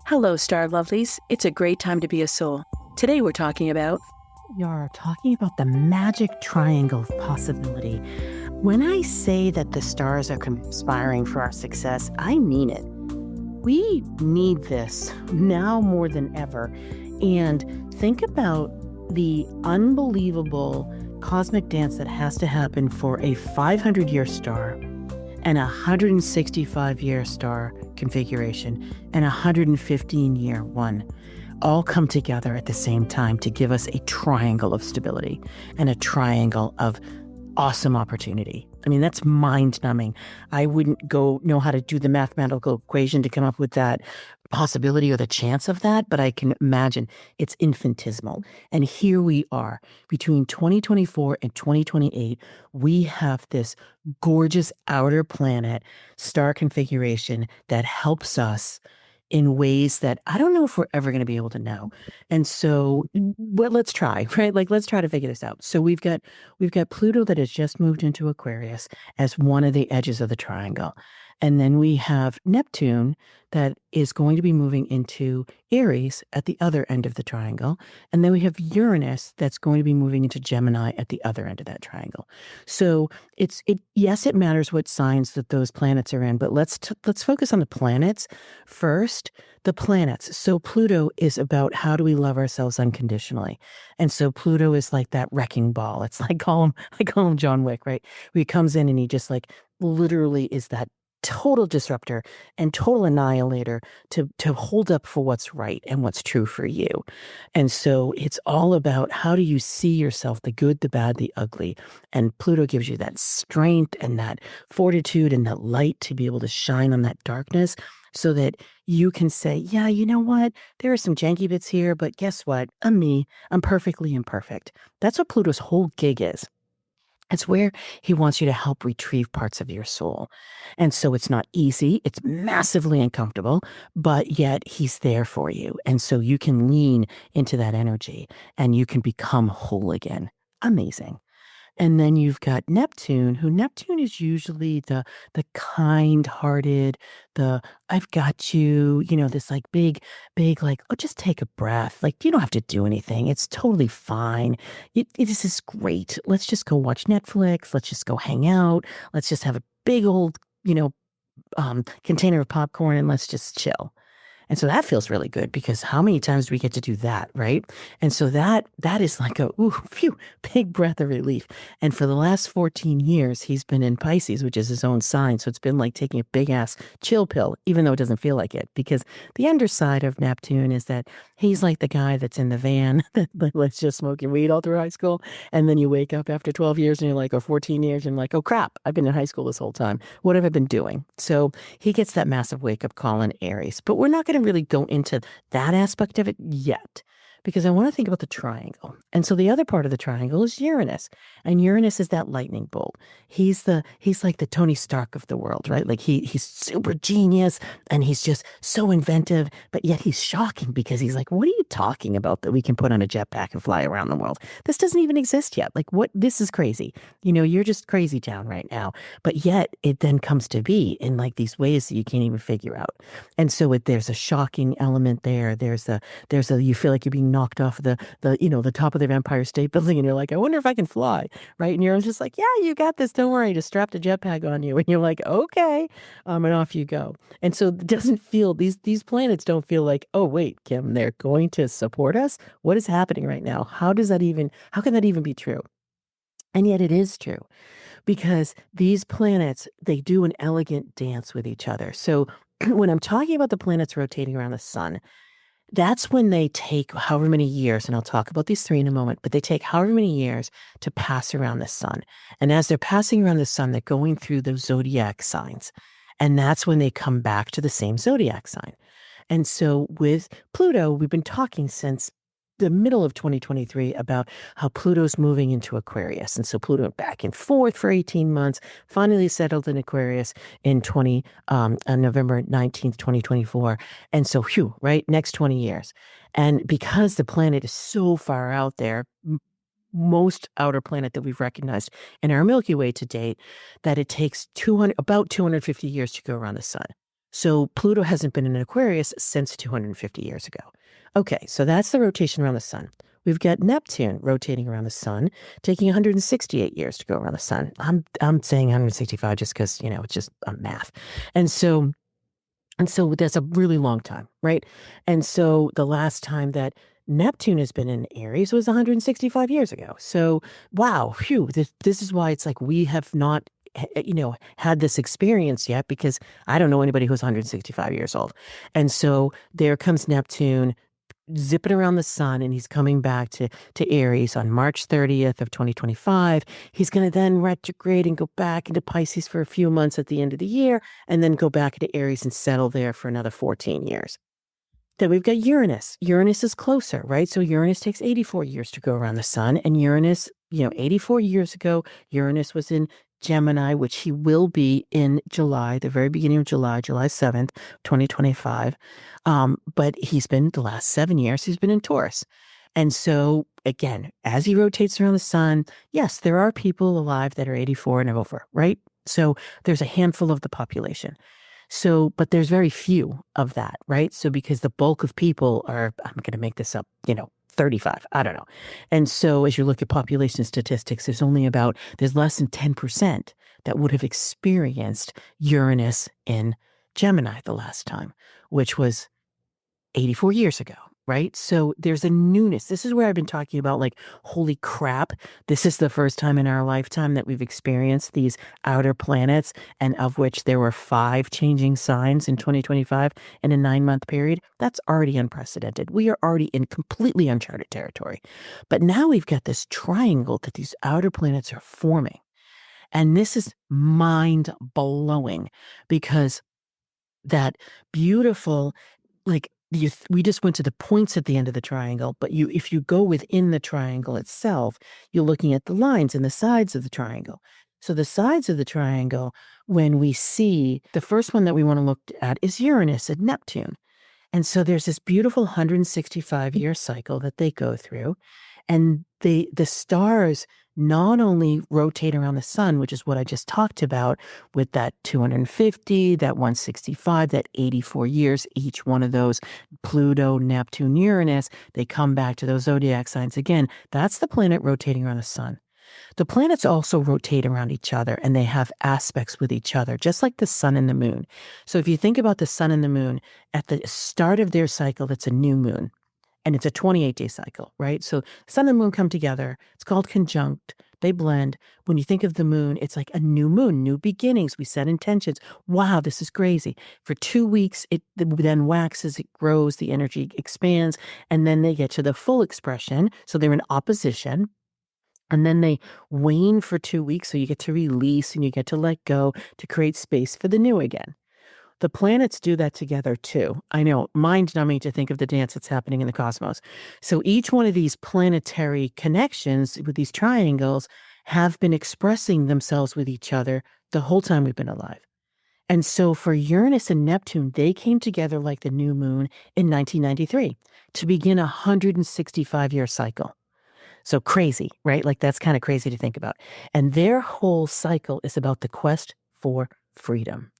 Hello, Star Lovelies. It's a great time to be a soul. Today we're talking about... You're talking about the magic triangle of possibility. When I say that the stars are conspiring for our success, I mean it. We need this now more than ever. And think about the unbelievable cosmic dance that has to happen for a 500-year star and a 165-year star configuration and a 115-year one all come together at the same time to give us a triangle of stability and a triangle of awesome opportunity. I mean, that's mind-numbing. I wouldn't know how to do the mathematical equation to come up with that possibility or the chance of that, but I can imagine it's infinitesimal. And here we are, between 2024 and 2028, we have this gorgeous outer planet star configuration that helps us in ways that I don't know if we're ever going to be able to know. And so, well, let's try, right? Like, let's try to figure this out. So we've got Pluto that has just moved into Aquarius as one of the edges of the triangle. And then we have Neptune that is going to be moving into Aries at the other end of the triangle. And then we have Uranus that's going to be moving into Gemini at the other end of that triangle. So yes, it matters what signs that those planets are in, but let's focus on the planets first. The planets. So Pluto is about how do we love ourselves unconditionally. And so Pluto is like that wrecking ball. It's like I call him John Wick, right? Where he comes in and he just like literally is that total disruptor and total annihilator to hold up for what's right and what's true for you. And so it's all about how do you see yourself, the good, the bad, the ugly. And Pluto gives you that strength and that fortitude and that light to be able to shine on that darkness so that you can say, yeah, you know what? There are some janky bits here, but guess what? I'm me. I'm perfectly imperfect. That's what Pluto's whole gig is. It's where he wants you to help retrieve parts of your soul. And so it's not easy. It's massively uncomfortable, but yet he's there for you. And so you can lean into that energy and you can become whole again. Amazing. And then you've got Neptune, who Neptune is usually the kind-hearted, the I've got you, this like big, like, oh, just take a breath. Like, you don't have to do anything. It's totally fine. This is great. Let's just go watch Netflix. Let's just go hang out. Let's just have a big old, container of popcorn and let's just chill. And so that feels really good because how many times do we get to do that, right? And so that is like a big breath of relief. And for the last 14 years, he's been in Pisces, which is his own sign. So it's been like taking a big ass chill pill, even though it doesn't feel like it. Because the underside of Neptune is that he's like the guy that's in the van that let's just smoking weed all through high school. And then you wake up after 12 years and you're like, or 14 years, and you're like, oh crap, I've been in high school this whole time. What have I been doing? So he gets that massive wake up call in Aries. But we're not going to really go into that aspect of it yet, because I want to think about the triangle. And so the other part of the triangle is Uranus. And Uranus is that lightning bolt. He's like the Tony Stark of the world, right? Like he's super genius and he's just so inventive, but yet he's shocking because he's like, what are you talking about that we can put on a jetpack and fly around the world? This doesn't even exist yet. Like what? This is crazy. You're just crazy town right now. But yet it then comes to be in like these ways that you can't even figure out. And so there's a shocking element there. There's a you feel like you're being knocked off the top of the Empire State Building and you're like, I wonder if I can fly, right? And you're just like, yeah, you got this, don't worry, just strap the jetpack on you. And you're like, okay, and off you go. And so it doesn't feel, these planets don't feel like, oh wait, Kim, they're going to support us? What is happening right now? How can that even be true? And yet it is true, because these planets, they do an elegant dance with each other. So when I'm talking about the planets rotating around the sun, that's when they take however many years, and I'll talk about these three in a moment, but they take however many years to pass around the sun. And as they're passing around the sun, they're going through those zodiac signs. And that's when they come back to the same zodiac sign. And so with Pluto, we've been talking since the middle of 2023 about how Pluto's moving into Aquarius. And so Pluto went back and forth for 18 months, finally settled in Aquarius in November 19th, 2024. And so, right, next 20 years. And because the planet is so far out there, most outer planet that we've recognized in our Milky Way to date, that it takes about 250 years to go around the sun. So Pluto hasn't been in Aquarius since 250 years ago. Okay, so that's the rotation around the sun. We've got Neptune rotating around the sun, taking 168 years to go around the sun. I'm saying 165 just because, it's just math. And so that's a really long time, right? And so the last time that Neptune has been in Aries was 165 years ago. So, wow, phew, this is why it's like we have not, had this experience yet, because I don't know anybody who's 165 years old. And so there comes Neptune zipping around the sun, and he's coming back to Aries on March 30th of 2025. He's going to then retrograde and go back into Pisces for a few months at the end of the year, and then go back into Aries and settle there for another 14 years. Then we've got Uranus. Uranus is closer, right? So Uranus takes 84 years to go around the sun, and Uranus, 84 years ago, Uranus was in Gemini, which he will be in July, the very beginning of July, July 7th, 2025. But he's been, the last 7 years, he's been in Taurus. And so, again, as he rotates around the sun, yes, there are people alive that are 84 and over, right? So there's a handful of the population. So, but there's very few of that, right? So because the bulk of people are, I'm going to make this up, 35, I don't know. And so as you look at population statistics, there's less than 10% that would have experienced Uranus in Gemini the last time, which was 84 years ago, right? So there's a newness. This is where I've been talking about, like, holy crap, this is the first time in our lifetime that we've experienced these outer planets, and of which there were 5 changing signs in 2025 in a 9-month period. That's already unprecedented. We are already in completely uncharted territory. But now we've got this triangle that these outer planets are forming. And this is mind-blowing, because that beautiful, like, we just went to the points at the end of the triangle, but if you go within the triangle itself, you're looking at the lines and the sides of the triangle. So the sides of the triangle, when we see, the first one that we want to look at is Uranus and Neptune. And so there's this beautiful 165-year cycle that they go through, and the stars not only rotate around the sun, which is what I just talked about, with that 250, that 165, that 84 years, each one of those, Pluto, Neptune, Uranus, they come back to those zodiac signs again. That's the planet rotating around the sun. The planets also rotate around each other, and they have aspects with each other, just like the sun and the moon. So if you think about the sun and the moon, at the start of their cycle, it's a new moon. And it's a 28-day cycle, right? So sun and moon come together. It's called conjunct. They blend. When you think of the moon, it's like a new moon, new beginnings. We set intentions. Wow, this is crazy. For 2 weeks, it then waxes, it grows, the energy expands, and then they get to the full expression. So they're in opposition. And then they wane for 2 weeks. So you get to release and you get to let go to create space for the new again. The planets do that together too. I know, mind-numbing to think of the dance that's happening in the cosmos. So each one of these planetary connections with these triangles have been expressing themselves with each other the whole time we've been alive. And so for Uranus and Neptune, they came together like the new moon in 1993 to begin a 165-year cycle. So crazy, right? Like, that's kind of crazy to think about. And their whole cycle is about the quest for freedom.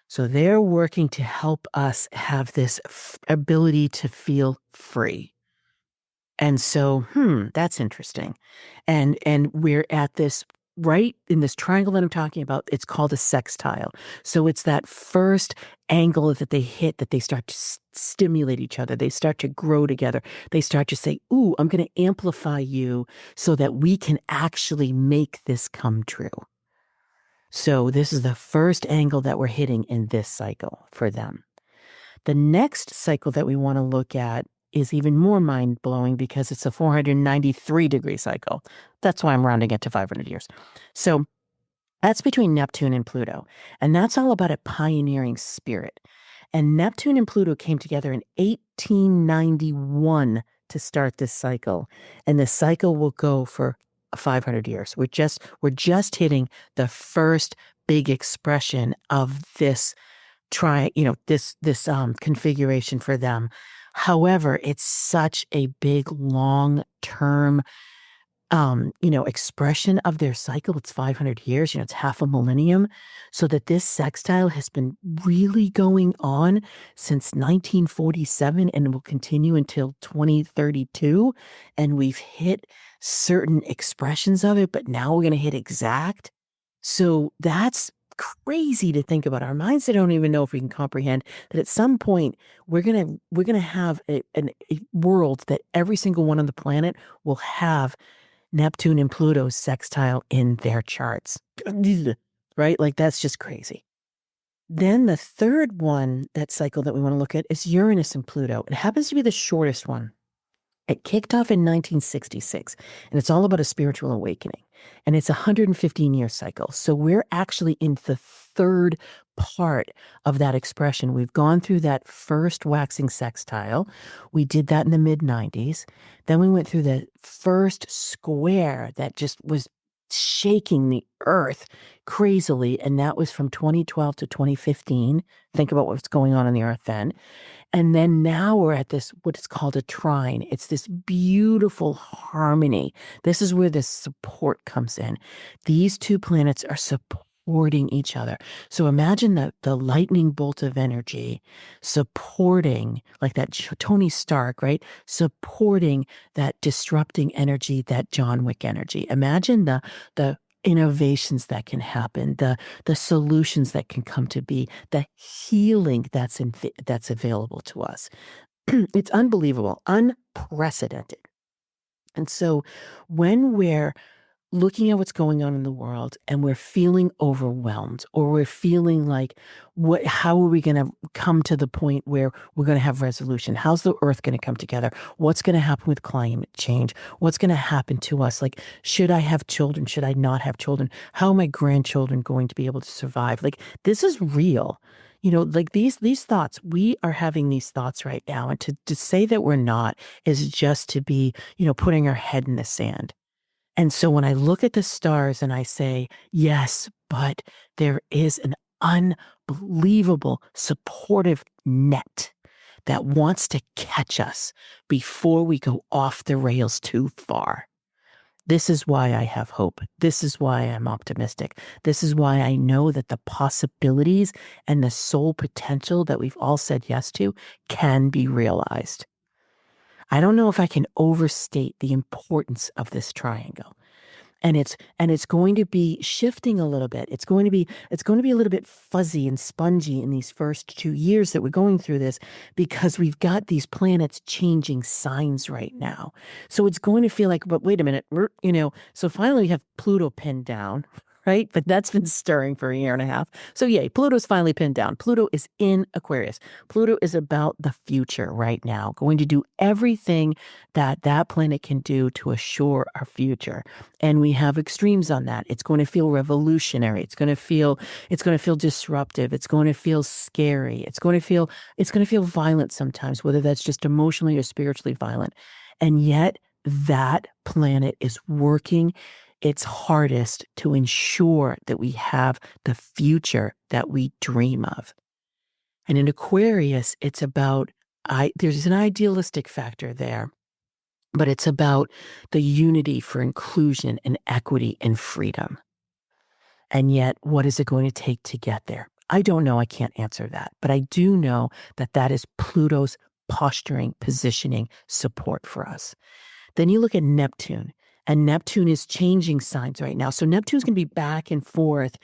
So they're working to help us have this ability to feel free. And so, that's interesting. And we're at this, right in this triangle that I'm talking about. It's called a sextile. So it's that first angle that they hit, that they start to stimulate each other. They start to grow together. They start to say, ooh, I'm going to amplify you so that we can actually make this come true. So this is the first angle that we're hitting in this cycle for them. The next cycle that we want to look at is even more mind-blowing, because it's a 493-degree cycle. That's why I'm rounding it to 500 years. So that's between Neptune and Pluto. And that's all about a pioneering spirit. And Neptune and Pluto came together in 1891 to start this cycle. And the cycle will go for 500 years. We're just hitting the first big expression of this configuration for them. However, it's such a big, long-term expression of their cycle. It's 500 years, it's half a millennium. So that this sextile has been really going on since 1947 and will continue until 2032. And we've hit certain expressions of it, but now we're going to hit exact. So that's crazy to think about. Our minds, they don't even know if we can comprehend that at some point we're gonna have a world that every single one on the planet will have Neptune and Pluto sextile in their charts. Right? Like, that's just crazy. Then the third one, that cycle that we want to look at, is Uranus and Pluto. It happens to be the shortest one. It kicked off in 1966, and it's all about a spiritual awakening. And it's a 115-year cycle. So we're actually in the third part of that expression. We've gone through that first waxing sextile. We did that in the mid-90s. Then we went through the first square that just was shaking the earth crazily, and that was from 2012 to 2015. Think about what's going on the earth then. And then now we're at this, what is called a trine. It's this beautiful harmony. This is where this support comes in. These two planets are supporting each other. So imagine the lightning bolt of energy supporting, like that Tony Stark, right? Supporting that disrupting energy, that John Wick energy. Imagine the innovations that can happen, the solutions that can come to be, the healing that's available to us. It's unbelievable, unprecedented. And so when we're looking at what's going on in the world and we're feeling overwhelmed, or we're feeling like, how are we going to come to the point where we're going to have resolution? How's the earth going to come together? What's going to happen with climate change? What's going to happen to us? Like, should I have children? Should I not have children? How are my grandchildren going to be able to survive? Like, this is real. Like these thoughts, we are having these thoughts right now. And to say that we're not is just to be, putting our head in the sand. And so when I look at the stars and I say, yes, but there is an unbelievable supportive net that wants to catch us before we go off the rails too far. This is why I have hope. This is why I'm optimistic. This is why I know that the possibilities and the soul potential that we've all said yes to can be realized. I don't know if I can overstate the importance of this triangle. And it's going to be shifting a little bit. It's going to be a little bit fuzzy and spongy in these first 2 years that we're going through this, because we've got these planets changing signs right now. So it's going to feel like, but wait a minute, so finally we have Pluto pinned down, right? But that's been stirring for a year and a half. So yay, Pluto's finally pinned down. Pluto is in Aquarius. Pluto is about the future right now, going to do everything that planet can do to assure our future. And we have extremes on that. It's going to feel revolutionary. It's going to feel disruptive. It's going to feel scary. It's going to feel violent sometimes, whether that's just emotionally or spiritually violent. And yet that planet is working its hardest to ensure that we have the future that we dream of. And in Aquarius, it's about, there's an idealistic factor there, but it's about the unity for inclusion and equity and freedom. And yet, what is it going to take to get there? I don't know. I can't answer that. But I do know that that is Pluto's posturing, positioning, support for us. Then you look at Neptune. And Neptune is changing signs right now. So Neptune's going to be back and forth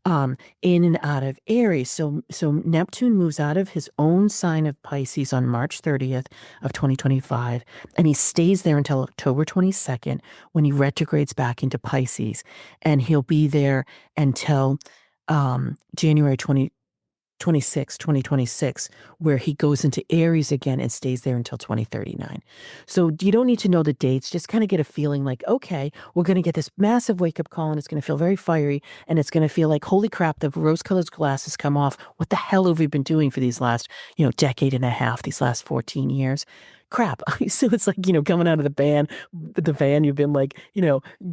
in and out of Aries. So Neptune moves out of his own sign of Pisces on March 30th of 2025. And he stays there until October 22nd when he retrogrades back into Pisces. And he'll be there until January 2026, where he goes into Aries again and stays there until 2039. So you don't need to know the dates, just kind of get a feeling like, okay, we're going to get this massive wake-up call, and it's going to feel very fiery, and it's going to feel like, holy crap, the rose-colored glasses come off. What the hell have we been doing for these last, decade and a half, these last 14 years? Crap. So it's like, coming out of the van, you've been like,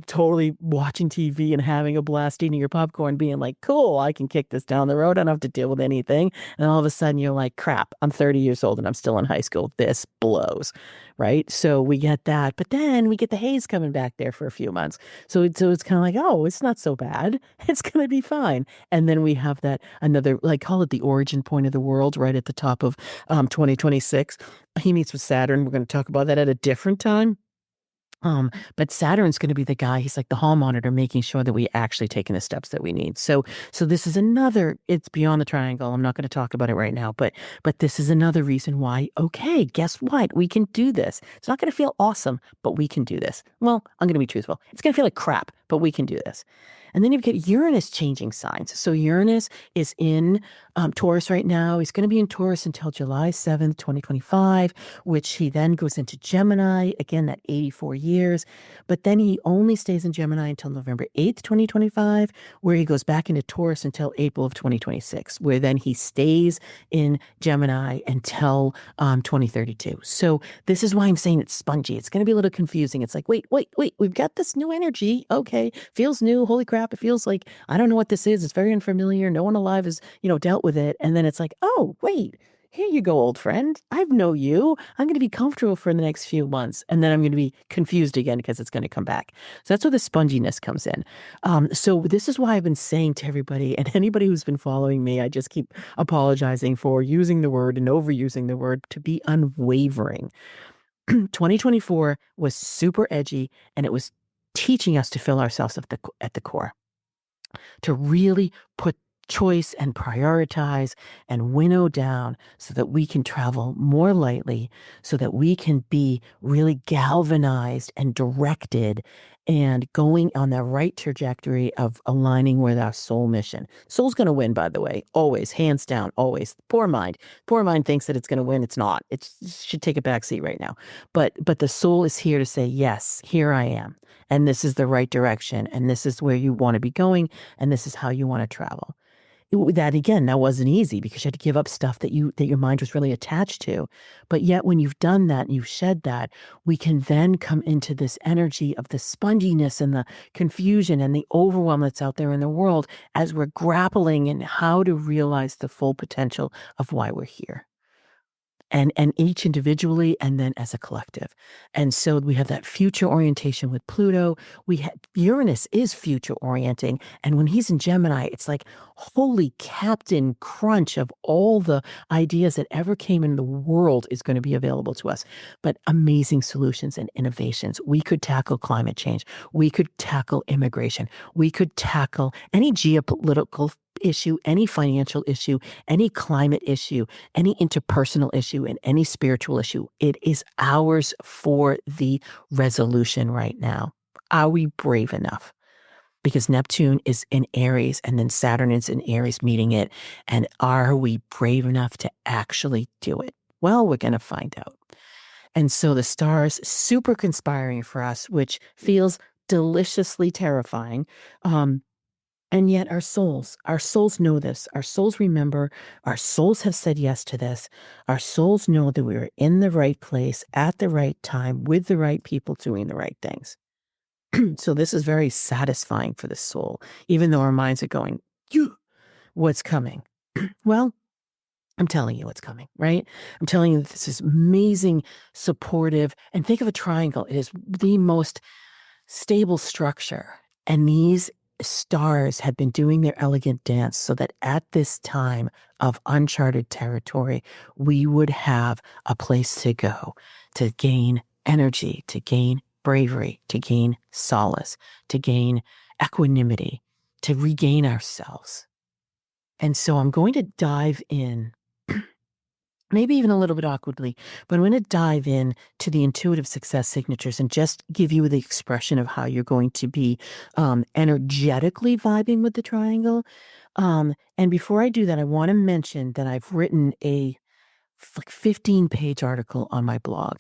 totally watching TV and having a blast, eating your popcorn, being like, cool, I can kick this down the road. I don't have to deal with anything. And all of a sudden you're like, crap, I'm 30 years old and I'm still in high school. This blows, right? So we get that, but then we get the haze coming back there for a few months. So it's kind of like, oh, it's not so bad. It's going to be fine. And then we have that another, like, call it the origin point of the world right at the top of 2026. He meets with Saturn. We're going to talk about that at a different time. But Saturn's going to be the guy. He's like the hall monitor, making sure that we actually taking the steps that we need. So this is another. It's beyond the triangle. I'm not going to talk about it right now, but this is another reason why. Okay, guess what? We can do this. It's not going to feel awesome, but we can do this. Well, I'm going to be truthful. It's going to feel like crap, but we can do this. And then you get Uranus changing signs. So Uranus is in Taurus right now. He's going to be in Taurus until July 7th, 2025, which he then goes into Gemini, again, that 84 years. But then he only stays in Gemini until November 8th, 2025, where he goes back into Taurus until April of 2026, where then he stays in Gemini until 2032. So this is why I'm saying it's spongy. It's going to be a little confusing. It's like, wait, we've got this new energy. Okay, feels new. Holy crap. It feels like, I don't know what this is. It's very unfamiliar. No one alive has, dealt with it. And then it's like, oh, wait, here you go, old friend. I know you. I'm going to be comfortable for the next few months. And then I'm going to be confused again because it's going to come back. So that's where the sponginess comes in. So this is why I've been saying to everybody, and anybody who's been following me, I just keep apologizing for using the word and overusing the word, to be unwavering. 2024 was super edgy, and it was teaching us to fill ourselves at the core, to really put choice and prioritize and winnow down so that we can travel more lightly, so that we can be really galvanized and directed and going on the right trajectory of aligning with our soul mission. Soul's going to win, by the way, always, hands down, always. Poor mind thinks that it's going to win. It's not. It should take a backseat right now. But the soul is here to say, yes, here I am. And this is the right direction. And this is where you want to be going. And this is how you want to travel. That wasn't easy, because you had to give up stuff that your mind was really attached to. But yet when you've done that and you've shed that, we can then come into this energy of the sponginess and the confusion and the overwhelm that's out there in the world as we're grappling in how to realize the full potential of why we're here. And each individually, and then as a collective. And so we have that future orientation with Pluto. Uranus is future orienting. And when he's in Gemini, it's like, holy Captain Crunch of all the ideas that ever came in the world is going to be available to us. But amazing solutions and innovations. We could tackle climate change. We could tackle immigration. We could tackle any geopolitical issue, any financial issue, any climate issue, any interpersonal issue, and any spiritual issue. It is ours for the resolution right now. Are we brave enough? Because Neptune is in Aries, and then Saturn is in Aries meeting it. And are we brave enough to actually do it? Well, we're going to find out. And so the stars super conspiring for us, which feels deliciously terrifying. And yet our souls know this. Our souls remember. Our souls have said yes to this. Our souls know that we are in the right place at the right time with the right people doing the right things. So this is very satisfying for the soul, even though our minds are going, what's coming? Well, I'm telling you what's coming, right? I'm telling you that this is amazing, supportive, and think of a triangle. It is the most stable structure. And these stars have been doing their elegant dance so that at this time of uncharted territory, we would have a place to go to gain energy, to gain bravery, to gain solace, to gain equanimity, to regain ourselves. And so I'm going to dive in, maybe even a little bit awkwardly, but I'm going to dive in to the intuitive success signatures and just give you the expression of how you're going to be energetically vibing with the triangle. And before I do that, I want to mention that I've written a 15-page article on my blog.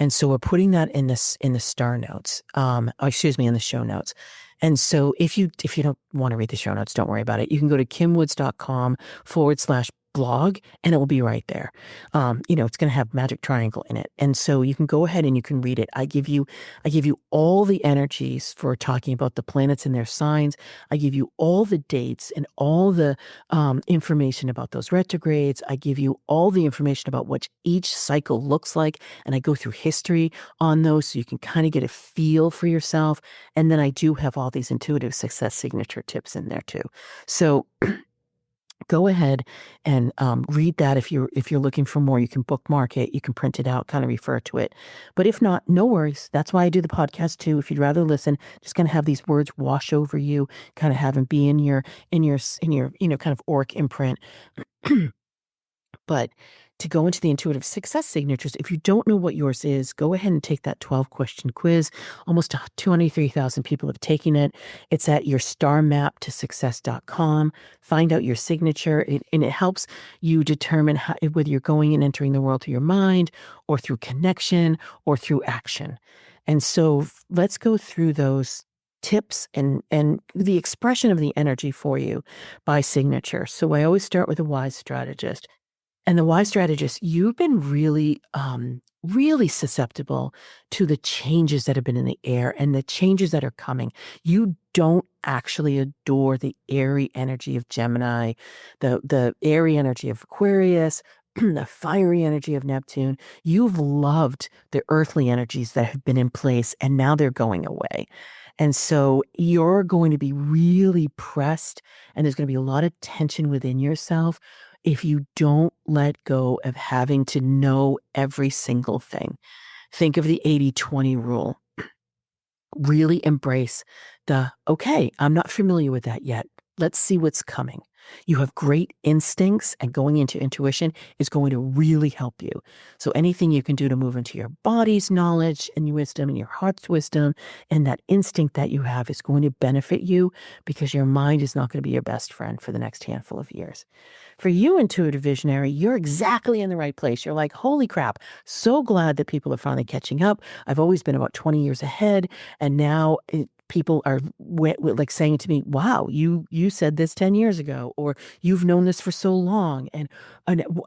And so we're putting that in the star notes, in the show notes. And so if you don't want to read the show notes, don't worry about it. You can go to kimwoods.com/blog blog, and it will be right there. It's going to have magic triangle in it. And so you can go ahead and you can read it. I give you all the energies for talking about the planets and their signs. I give you all the dates and all the information about those retrogrades. I give you all the information about what each cycle looks like. And I go through history on those so you can kind of get a feel for yourself. And then I do have all these intuitive success signature tips in there too. So go ahead and read that. If you're looking for more, you can bookmark it, you can print it out, kind of refer to it. But if not, no worries. That's why I do the podcast too. If you'd rather listen, just kind of have these words wash over you, kind of have them be in your kind of auric imprint. But to go into the intuitive success signatures, if you don't know what yours is, go ahead and take that 12-question quiz. Almost 203,000 people have taken it. It's at your starmaptosuccess.com. Find out your signature, and it helps you determine whether you're going and entering the world through your mind or through connection or through action. And so let's go through those tips and the expression of the energy for you by signature. So I always start with a wise strategist. And the wise strategist, you've been really, really susceptible to the changes that have been in the air and the changes that are coming. You don't actually adore the airy energy of Gemini, the airy energy of Aquarius, the fiery energy of Neptune. You've loved the earthly energies that have been in place, and now they're going away. And so you're going to be really pressed, and there's going to be a lot of tension within yourself if you don't let go of having to know every single thing. Think of the 80-20 rule. Really embrace okay, I'm not familiar with that yet. Let's see what's coming. You have great instincts, and going into intuition is going to really help you. So anything you can do to move into your body's knowledge and your wisdom and your heart's wisdom and that instinct that you have is going to benefit you, because your mind is not going to be your best friend for the next handful of years. For you, intuitive visionary, you're exactly in the right place. You're like, holy crap, so glad that people are finally catching up. I've always been about 20 years ahead, and now people are like saying to me, wow, you said this 10 years ago, or you've known this for so long. And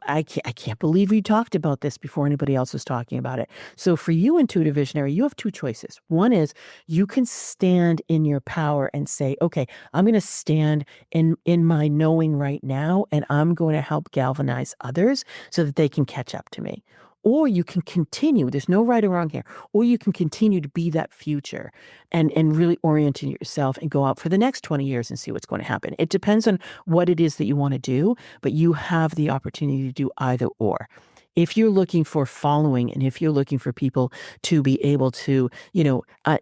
I can't believe we talked about this before anybody else was talking about it. So for you, intuitive visionary, you have two choices. One is you can stand in your power and say, okay, I'm going to stand in my knowing right now, and I'm going to help galvanize others so that they can catch up to me. Or you can continue, there's no right or wrong here, or you can continue to be that future and really orient yourself and go out for the next 20 years and see what's going to happen. It depends on what it is that you want to do, but you have the opportunity to do either or. If you're looking for following, and if you're looking for people to be able to,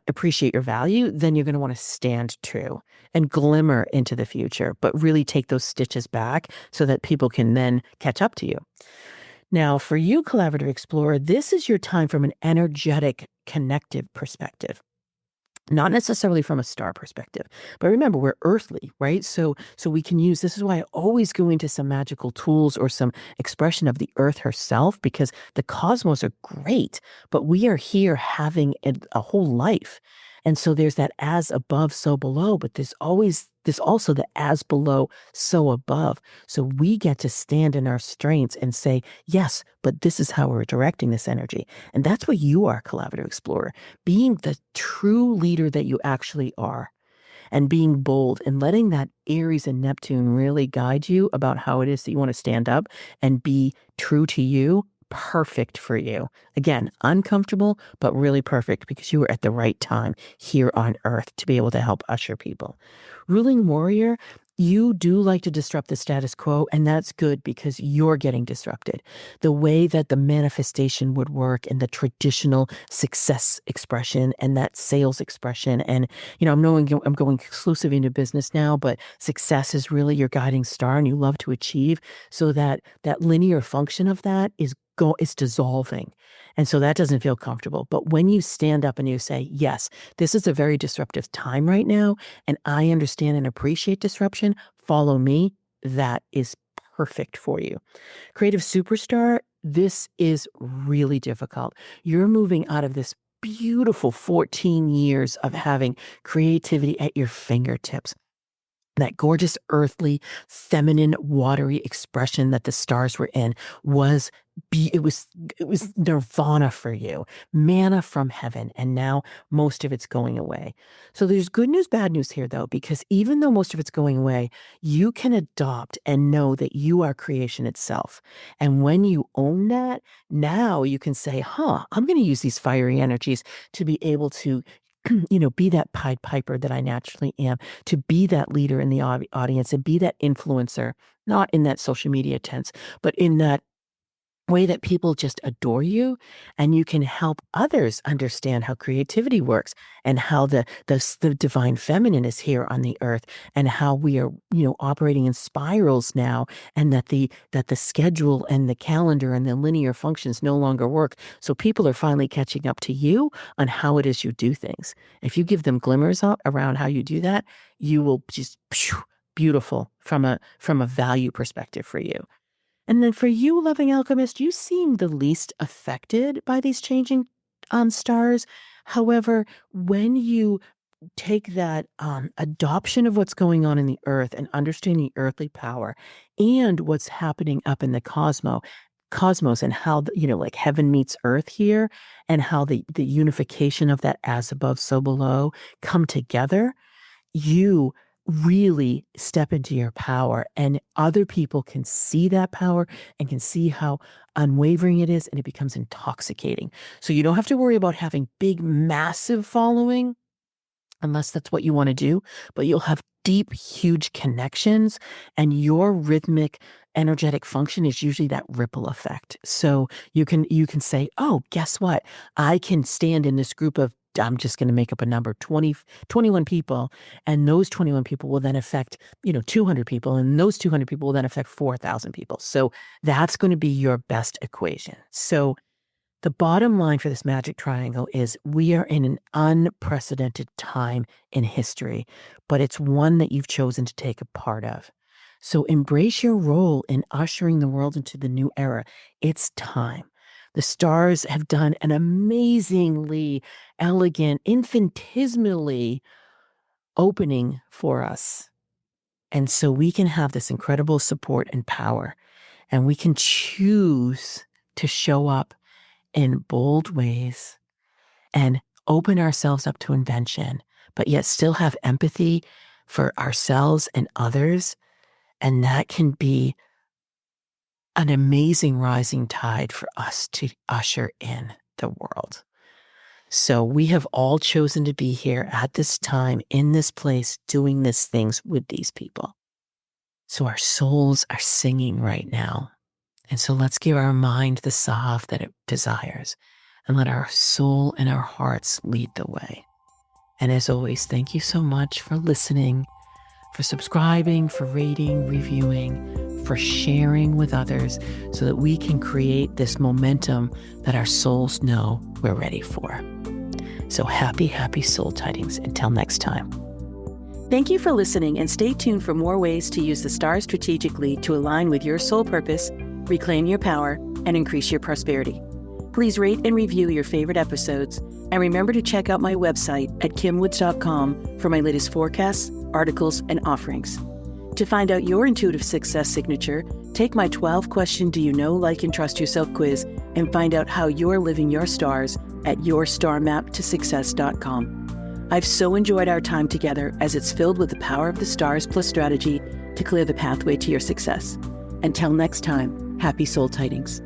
appreciate your value, then you're going to want to stand true and glimmer into the future, but really take those stitches back so that people can then catch up to you. Now, for you, Collaborative Explorer, this is your time from an energetic, connective perspective. Not necessarily from a star perspective, but remember, we're earthly, right? So we can use, this is why I always go into some magical tools or some expression of the earth herself, because the cosmos are great, but we are here having a whole life. And so there's that as above, so below, but there's also the as below, so above. So we get to stand in our strengths and say, yes, but this is how we're directing this energy. And that's what you are, Collaborative Explorer, being the true leader that you actually are, and being bold and letting that Aries and Neptune really guide you about how it is that you want to stand up and be true to you. Perfect for you. Again, uncomfortable, but really perfect, because you are at the right time here on Earth to be able to help usher people. Ruling warrior, you do like to disrupt the status quo, and that's good because you're getting disrupted. The way that the manifestation would work and the traditional success expression and that sales expression, and I'm going exclusive into business now, but success is really your guiding star, and you love to achieve. So that linear function of that is dissolving. And so that doesn't feel comfortable. But when you stand up and you say, yes, this is a very disruptive time right now, and I understand and appreciate disruption, follow me, that is perfect for you. Creative superstar, this is really difficult. You're moving out of this beautiful 14 years of having creativity at your fingertips. that gorgeous, earthly, feminine, watery expression that the stars were in was it was nirvana for you, manna from heaven, and now most of it's going away. So there's good news, bad news here, though, because even though most of it's going away, you can adopt and know that you are creation itself. And when you own that, now you can say, I'm going to use these fiery energies to be able to be that Pied Piper that I naturally am, to be that leader in the audience and be that influencer, not in that social media tense, but in that way that people just adore you, and you can help others understand how creativity works and how the divine feminine is here on the earth, and how we are operating in spirals now, and that the schedule and the calendar and the linear functions no longer work. So people are finally catching up to you on how it is you do things. If you give them glimmers around how you do that, you will just beautiful from a value perspective for you. And then for you, loving alchemist, you seem the least affected by these changing stars. However, when you take that adoption of what's going on in the earth and understanding earthly power and what's happening up in the cosmos and how, like heaven meets earth here, and how the unification of that as above, so below come together, you really step into your power, and other people can see that power and can see how unwavering it is, and it becomes intoxicating. So you don't have to worry about having big, massive following unless that's what you want to do, but you'll have deep, huge connections, and your rhythmic, energetic function is usually that ripple effect. So you can say, oh, guess what? I can stand in this group of, I'm just going to make up a number, 21 people, and those 21 people will then affect, 200 people, and those 200 people will then affect 4,000 people. So that's going to be your best equation. So the bottom line for this magic triangle is we are in an unprecedented time in history, but it's one that you've chosen to take a part of. So embrace your role in ushering the world into the new era. It's time. The stars have done an amazingly elegant, infinitesimally opening for us. And so we can have this incredible support and power, and we can choose to show up in bold ways and open ourselves up to invention, but yet still have empathy for ourselves and others. And that can be an amazing rising tide for us to usher in the world. So we have all chosen to be here at this time, in this place, doing these things with these people. So our souls are singing right now. And so let's give our mind the salve that it desires, and let our soul and our hearts lead the way. And as always, thank you so much for listening, for subscribing, for rating, reviewing, for sharing with others, so that we can create this momentum that our souls know we're ready for. So happy, happy soul tidings. Until next time. Thank you for listening, and stay tuned for more ways to use the stars strategically to align with your soul purpose, reclaim your power, and increase your prosperity. Please rate and review your favorite episodes, and remember to check out my website at kimwoods.com for my latest forecasts, articles, and offerings. To find out your intuitive success signature, take my 12-question Do You Know, Like, and Trust Yourself quiz and find out how you're living your stars at yourstarmaptosuccess.com. I've so enjoyed our time together, as it's filled with the power of the stars plus strategy to clear the pathway to your success. Until next time, happy soul tidings.